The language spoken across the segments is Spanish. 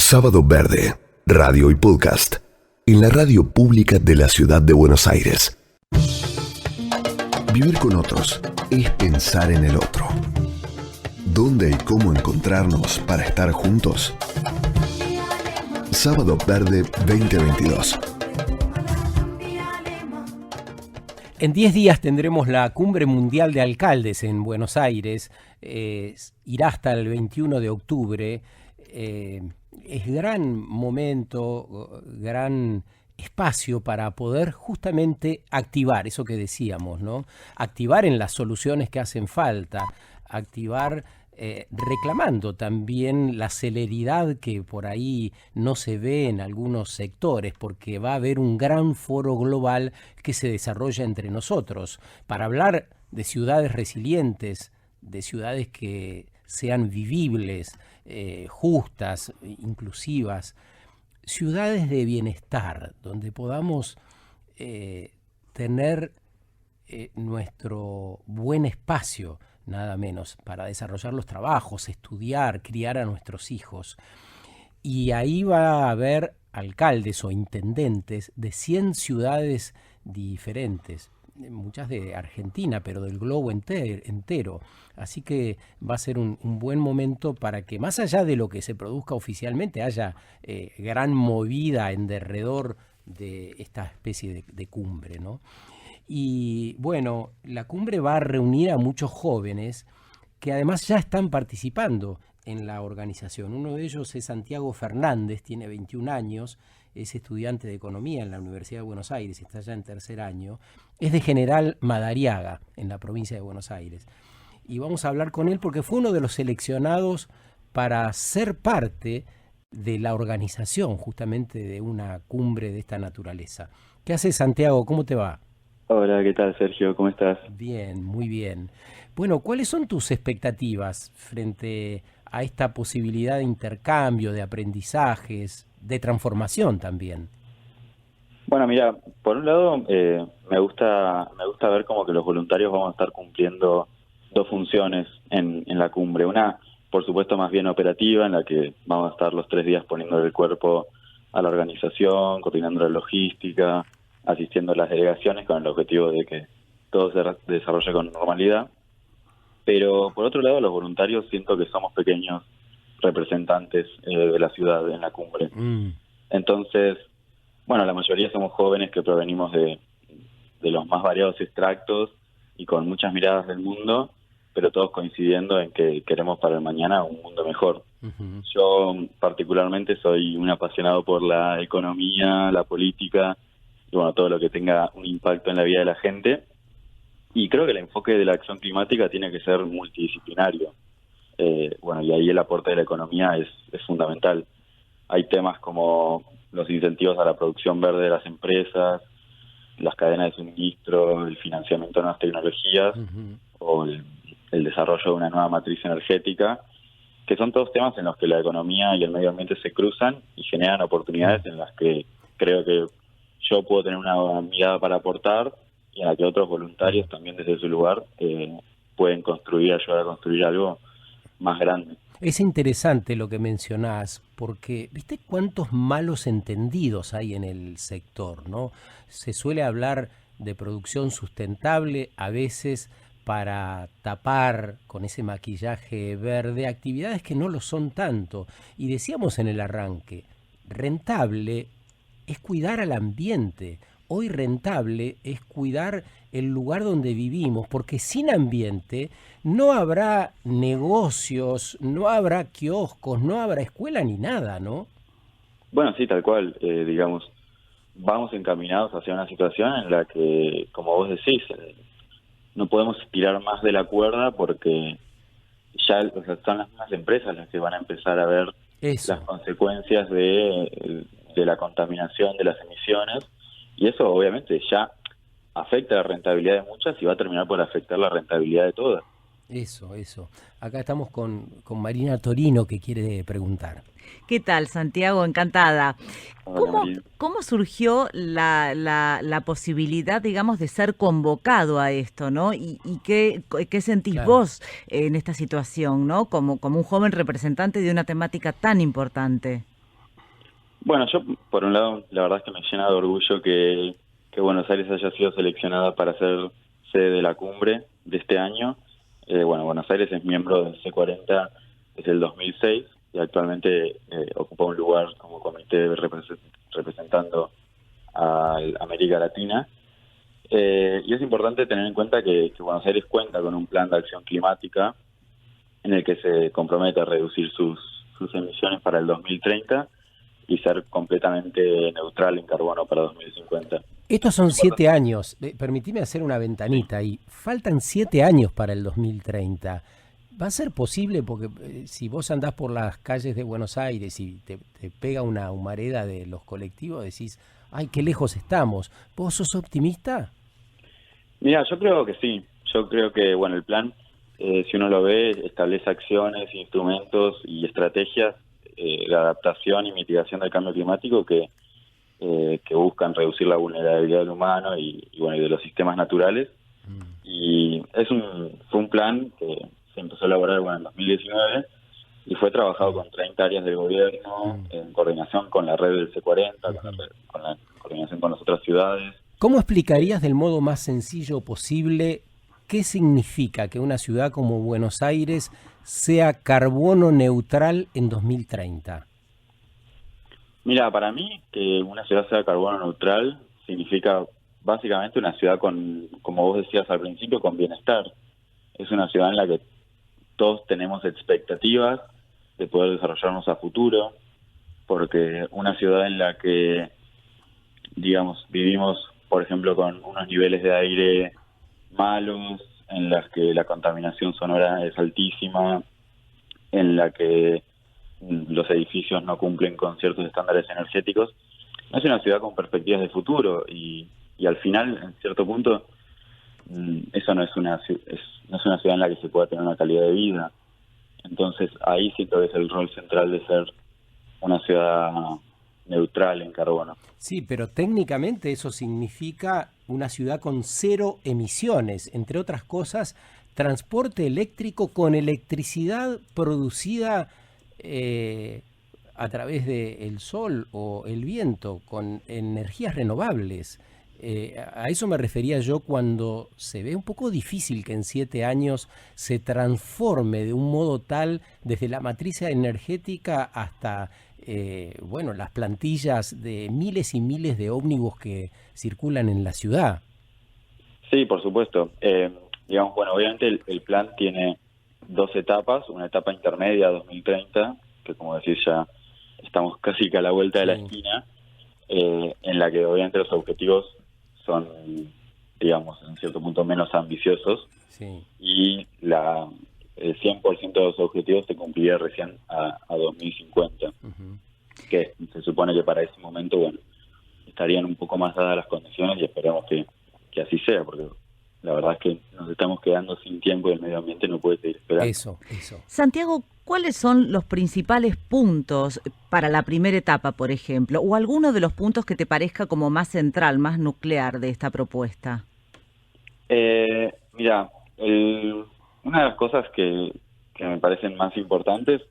Sábado Verde, radio y podcast, en la radio pública de la ciudad de Buenos Aires. Vivir con otros es pensar en el otro. ¿Dónde y cómo encontrarnos para estar juntos? Sábado Verde 2022. En 10 días tendremos la Cumbre Mundial de Alcaldes en Buenos Aires. Irá hasta el 21 de octubre. Es gran momento, gran espacio para poder justamente activar eso que decíamos, ¿no? Activar en las soluciones que hacen falta, activar reclamando también la celeridad que por ahí no se ve en algunos sectores, porque va a haber un gran foro global que se desarrolla entre nosotros para hablar de ciudades resilientes, de ciudades que sean vivibles, justas, inclusivas, ciudades de bienestar, donde podamos tener nuestro buen espacio, nada menos, para desarrollar los trabajos, estudiar, criar a nuestros hijos. Y ahí va a haber alcaldes o intendentes de 100 ciudades diferentes, muchas de Argentina, pero del globo entero. Así que va a ser un buen momento para que, más allá de lo que se produzca oficialmente, haya gran movida en derredor de esta especie de cumbre, ¿no? Y bueno, la cumbre va a reunir a muchos jóvenes que además ya están participando en la organización. Uno de ellos es Santiago Fernández, tiene 21 años, es estudiante de Economía en la Universidad de Buenos Aires, está ya en tercer año, es de General Madariaga, en la provincia de Buenos Aires. Y vamos a hablar con él porque fue uno de los seleccionados para ser parte de la organización justamente de una cumbre de esta naturaleza. ¿Qué haces, Santiago? ¿Cómo te va? Hola, ¿qué tal, Sergio? ¿Cómo estás? Bien, muy bien. Bueno, ¿cuáles son tus expectativas frente a esta posibilidad de intercambio, de aprendizajes, de transformación también? Bueno, mira, por un lado me gusta ver como que los voluntarios vamos a estar cumpliendo dos funciones en la cumbre. Una, por supuesto, más bien operativa, en la que vamos a estar los 3 días poniendo el cuerpo a la organización, coordinando la logística, asistiendo a las delegaciones con el objetivo de que todo se desarrolle con normalidad. Pero por otro lado, los voluntarios siento que somos pequeños representantes de la ciudad en la cumbre. Entonces, bueno, la mayoría somos jóvenes que provenimos de los más variados extractos y con muchas miradas del mundo, pero todos coincidiendo en que queremos para el mañana un mundo mejor. Uh-huh. Yo particularmente soy un apasionado por la economía, la política, y bueno, todo lo que tenga un impacto en la vida de la gente. Y creo que el enfoque de la acción climática tiene que ser multidisciplinario. Bueno, y ahí el aporte de la economía es fundamental. Hay temas como los incentivos a la producción verde de las empresas, las cadenas de suministro, el financiamiento de nuevas tecnologías, uh-huh, o el desarrollo de una nueva matriz energética, que son todos temas en los que la economía y el medio ambiente se cruzan y generan oportunidades en las que creo que yo puedo tener una mirada para aportar y en la que otros voluntarios también desde su lugar pueden ayudar a construir algo más grande. Es interesante lo que mencionás, porque ¿viste cuántos malos entendidos hay en el sector, ¿no? Se suele hablar de producción sustentable, a veces para tapar con ese maquillaje verde actividades que no lo son tanto. Y decíamos en el arranque, rentable es cuidar al ambiente. Hoy rentable es cuidar el lugar donde vivimos, porque sin ambiente no habrá negocios, no habrá kioscos, no habrá escuela ni nada, ¿no? Bueno, sí, tal cual. Digamos, vamos encaminados hacia una situación en la que, como vos decís, no podemos tirar más de la cuerda porque ya son las mismas empresas las que van a empezar a ver las consecuencias de la contaminación, de las emisiones, y eso obviamente ya afecta la rentabilidad de muchas y va a terminar por afectar la rentabilidad de todas. Eso. Acá estamos con Marina Torino, que quiere preguntar. ¿Qué tal, Santiago? Encantada. Hola, ¿Cómo surgió la posibilidad, digamos, de ser convocado a esto, ¿no? ¿Y qué sentís vos en esta situación, ¿no? Como un joven representante de una temática tan importante. Bueno, yo por un lado, la verdad es que me llena de orgullo que Buenos Aires haya sido seleccionada para ser sede de la cumbre de este año. Bueno, Buenos Aires es miembro del C40 desde el 2006 y actualmente ocupa un lugar como comité representando a América Latina. Y es importante tener en cuenta que Buenos Aires cuenta con un plan de acción climática en el que se compromete a reducir sus emisiones para el 2030 y ser completamente neutral en carbono para 2050. Estos son 7 años. Permitime hacer una ventanita ahí. Faltan 7 años para el 2030. ¿Va a ser posible? Porque si vos andás por las calles de Buenos Aires y te pega una humareda de los colectivos, decís, ¡ay, qué lejos estamos! ¿Vos sos optimista? Mira, yo creo que sí. Yo creo que, bueno, el plan, si uno lo ve, establece acciones, instrumentos y estrategias de adaptación y mitigación del cambio climático que buscan reducir la vulnerabilidad del humano y bueno, y de los sistemas naturales. Y fue un plan que se empezó a elaborar, bueno, en 2019 y fue trabajado con 30 áreas del gobierno en coordinación con la red del C40, con la coordinación con las otras ciudades. ¿Cómo explicarías del modo más sencillo posible qué significa que una ciudad como Buenos Aires sea carbono neutral en 2030? Mira, para mí que una ciudad sea carbono neutral significa básicamente una ciudad con, como vos decías al principio, con bienestar. Es una ciudad en la que todos tenemos expectativas de poder desarrollarnos a futuro, porque una ciudad en la que, digamos, vivimos, por ejemplo, con unos niveles de aire malos, en las que la contaminación sonora es altísima, en la que los edificios no cumplen con ciertos estándares energéticos, es una ciudad con perspectivas de futuro y al final, en cierto punto, eso no es una ciudad en la que se pueda tener una calidad de vida. Entonces ahí siento que es el rol central de ser una ciudad neutral en carbono. Sí, pero técnicamente eso significa una ciudad con 0 emisiones, entre otras cosas, transporte eléctrico con electricidad producida a través del sol o el viento, con energías renovables. A eso me refería yo cuando se ve un poco difícil que en 7 años se transforme de un modo tal desde la matriz energética hasta bueno, las plantillas de miles y miles de ómnibus que circulan en la ciudad. Sí, por supuesto. Digamos, bueno, obviamente el plan tiene 2 etapas, una etapa intermedia 2030, que como decís ya estamos casi que a la vuelta de la esquina, en la que obviamente los objetivos son, digamos, en cierto punto menos ambiciosos, y el 100% de los objetivos se cumpliría recién a 2050, que se supone que para ese momento, bueno, estarían un poco más dadas las condiciones y esperamos que así sea, porque la verdad es que nos estamos quedando sin tiempo y el medio ambiente no puede seguir esperando. Eso. Santiago, ¿cuáles son los principales puntos para la primera etapa, por ejemplo? ¿O alguno de los puntos que te parezca como más central, más nuclear de esta propuesta? Mira, una de las cosas que me parecen más importantes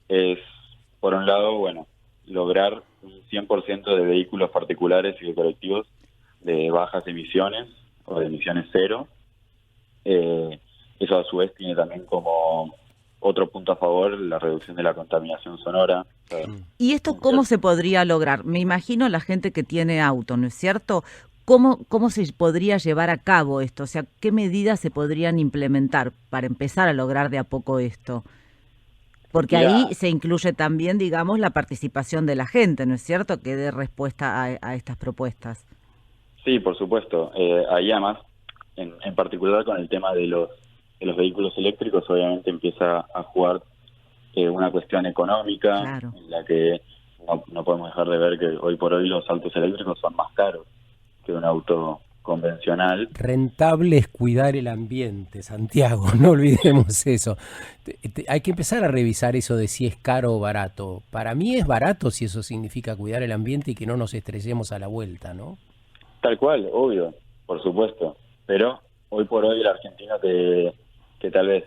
es, por un lado, bueno, lograr un 100% de vehículos particulares y de colectivos de bajas emisiones o de emisiones cero. Eso a su vez tiene también como otro punto a favor la reducción de la contaminación sonora. ¿Y esto cómo se podría lograr? Me imagino la gente que tiene auto, ¿no es cierto? ¿Cómo se podría llevar a cabo esto? O sea, ¿qué medidas se podrían implementar para empezar a lograr de a poco esto? Porque ahí se incluye también, digamos, la participación de la gente, ¿no es cierto?, que dé respuesta a estas propuestas. Sí, por supuesto. Ahí además, en particular con el tema de los vehículos eléctricos, obviamente empieza a jugar una cuestión económica, claro, en la que no podemos dejar de ver que hoy por hoy los autos eléctricos son más caros que un auto convencional. Rentable es cuidar el ambiente, Santiago, no olvidemos eso. Hay que empezar a revisar eso de si es caro o barato. Para mí es barato si eso significa cuidar el ambiente y que no nos estrellemos a la vuelta, ¿no? Tal cual, obvio, por supuesto. Pero hoy por hoy el argentino que tal vez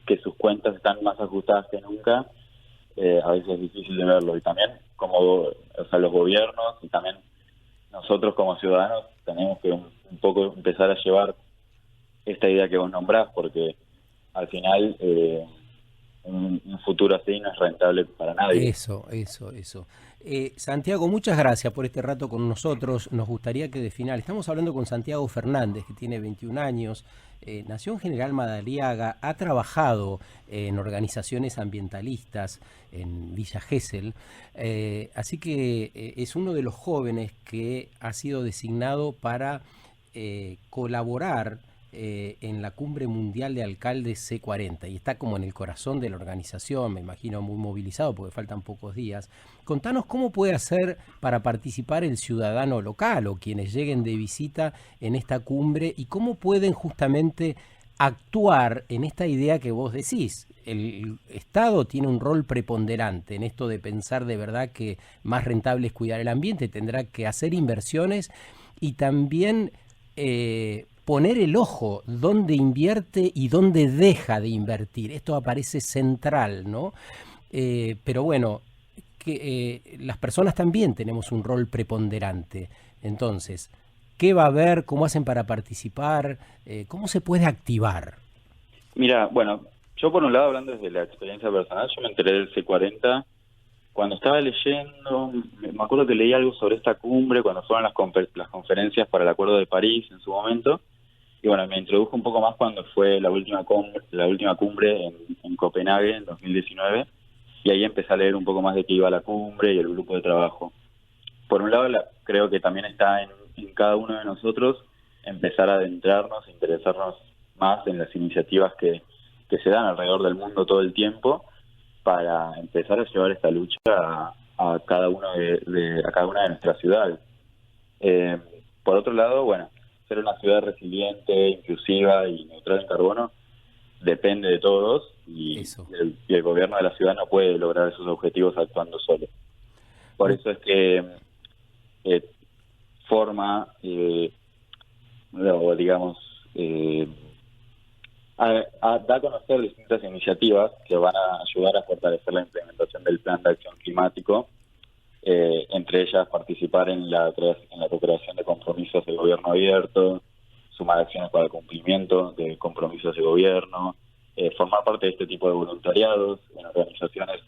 que sus cuentas están más ajustadas que nunca, a veces es difícil de verlo. Y también como, o sea, los gobiernos y también nosotros como ciudadanos tenemos que un poco empezar a llevar esta idea que vos nombrás, porque al final un futuro así no es rentable para nadie. Eso. Santiago, muchas gracias por este rato con nosotros. Nos gustaría que de final, estamos hablando con Santiago Fernández, que tiene 21 años, nació en General Madariaga, ha trabajado en organizaciones ambientalistas en Villa Gesell, así que es uno de los jóvenes que ha sido designado para colaborar en la Cumbre Mundial de Alcaldes C40 y está como en el corazón de la organización, me imagino muy movilizado porque faltan pocos días. Contanos cómo puede hacer para participar el ciudadano local o quienes lleguen de visita en esta cumbre y cómo pueden justamente actuar en esta idea que vos decís. El Estado tiene un rol preponderante en esto de pensar de verdad que más rentable es cuidar el ambiente, tendrá que hacer inversiones y también poner el ojo dónde invierte y dónde deja de invertir. Esto aparece central, ¿no? Pero bueno, las personas también tenemos un rol preponderante. Entonces, ¿qué va a haber? ¿Cómo hacen para participar? ¿Cómo se puede activar? Mira, bueno, yo por un lado, hablando desde la experiencia personal, yo me enteré del C40 cuando estaba leyendo, me acuerdo que leí algo sobre esta cumbre cuando fueron las conferencias para el Acuerdo de París en su momento. Y bueno, me introdujo un poco más cuando fue la última cumbre en Copenhague en 2019, y ahí empecé a leer un poco más de qué iba la cumbre y el grupo de trabajo. Por un lado, creo que también está en cada uno de nosotros empezar a adentrarnos, interesarnos más en las iniciativas que se dan alrededor del mundo todo el tiempo, para empezar a llevar esta lucha a cada una de nuestras ciudades. Por otro lado, bueno, ser una ciudad resiliente, inclusiva y neutral en carbono depende de todos y el gobierno de la ciudad no puede lograr esos objetivos actuando solo. Por eso es que da a conocer distintas iniciativas que van a ayudar a fortalecer la implementación del Plan de Acción Climático, entre ellas participar en la co-creación de compromisos de gobierno abierto, sumar acciones para el cumplimiento de compromisos de gobierno, formar parte de este tipo de voluntariados en organizaciones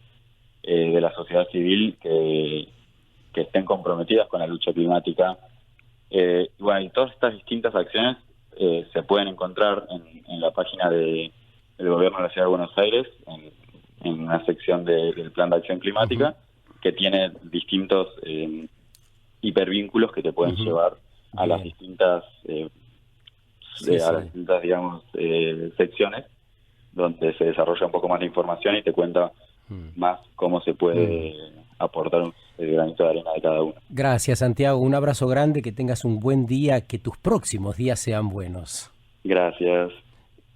de la sociedad civil que estén comprometidas con la lucha climática. Y todas estas distintas acciones se pueden encontrar en la página del gobierno de la Ciudad de Buenos Aires, en una sección del Plan de Acción Climática, que tiene distintos hipervínculos que te pueden llevar a las distintas digamos, secciones donde se desarrolla un poco más la información y te cuenta más cómo se puede aportar el granito de arena de cada uno. Gracias, Santiago. Un abrazo grande, que tengas un buen día, que tus próximos días sean buenos. Gracias.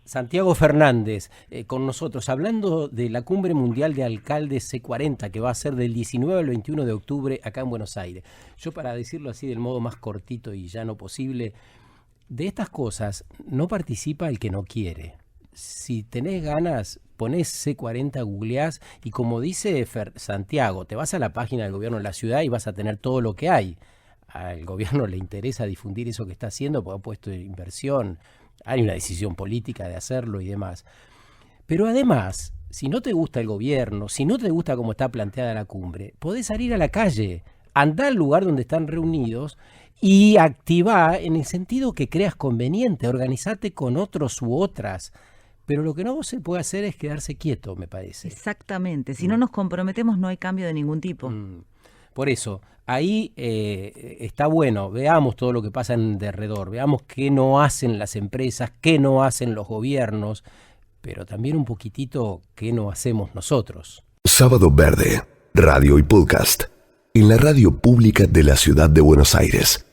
Santiago Fernández, con nosotros, hablando de la Cumbre Mundial de Alcaldes C40, que va a ser del 19 al 21 de octubre acá en Buenos Aires. Yo, para decirlo así del modo más cortito y llano posible, de estas cosas no participa el que no quiere. Si tenés ganas, ponés C40, googleás y, como dice Santiago, te vas a la página del gobierno de la ciudad y vas a tener todo lo que hay. Al gobierno le interesa difundir eso que está haciendo porque ha puesto inversión, hay una decisión política de hacerlo y demás. Pero además, si no te gusta el gobierno, si no te gusta cómo está planteada la cumbre, podés salir a la calle, andá al lugar donde están reunidos y activá en el sentido que creas conveniente, organizate con otros u otras. Pero lo que no se puede hacer es quedarse quieto, me parece. Exactamente. Si no nos comprometemos, no hay cambio de ningún tipo. Por eso, ahí está bueno, veamos todo lo que pasa en derredor, veamos qué no hacen las empresas, qué no hacen los gobiernos, pero también un poquitito qué no hacemos nosotros. Sábado Verde, radio y podcast, en la radio pública de la Ciudad de Buenos Aires.